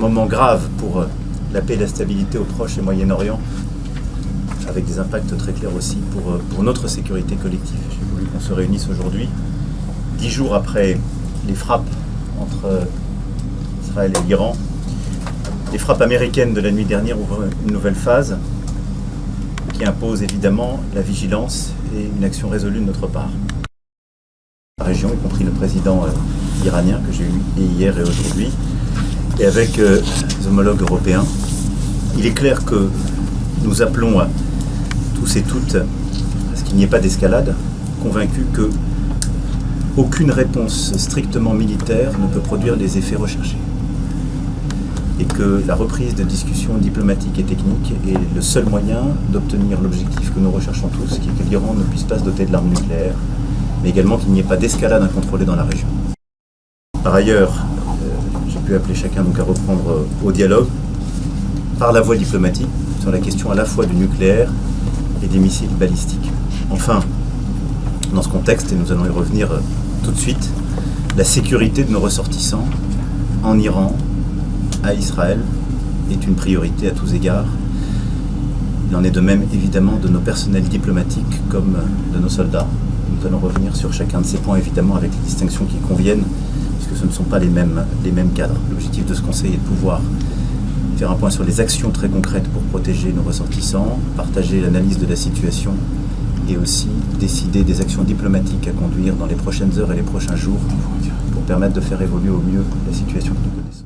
Moment grave pour la paix et la stabilité au Proche et Moyen-Orient, avec des impacts très clairs aussi pour notre sécurité collective. J'ai voulu qu'on se réunisse aujourd'hui, 10 jours après les frappes entre Israël et l'Iran. Les frappes américaines de la nuit dernière ouvrent une nouvelle phase qui impose évidemment la vigilance et une action résolue de notre part. La région, y compris le président iranien que j'ai eu hier et aujourd'hui, et avec les homologues européens, il est clair que nous appelons tous et toutes à ce qu'il n'y ait pas d'escalade, convaincus qu'aucune réponse strictement militaire ne peut produire les effets recherchés. Et que la reprise de discussions diplomatiques et techniques est le seul moyen d'obtenir l'objectif que nous recherchons tous, qui est que l'Iran ne puisse pas se doter de l'arme nucléaire, mais également qu'il n'y ait pas d'escalade incontrôlée dans la région. Par ailleurs, j'ai pu appeler chacun donc à reprendre au dialogue par la voie diplomatique sur la question à la fois du nucléaire et des missiles balistiques. Enfin, dans ce contexte, et nous allons y revenir tout de suite, la sécurité de nos ressortissants en Iran, à Israël, est une priorité à tous égards. Il en est de même évidemment de nos personnels diplomatiques comme de nos soldats. Nous allons revenir sur chacun de ces points évidemment avec les distinctions qui conviennent, puisque ce ne sont pas les mêmes cadres. L'objectif de ce conseil est de pouvoir faire un point sur les actions très concrètes pour protéger nos ressortissants, partager l'analyse de la situation et aussi décider des actions diplomatiques à conduire dans les prochaines heures et les prochains jours pour permettre de faire évoluer au mieux la situation que nous connaissons.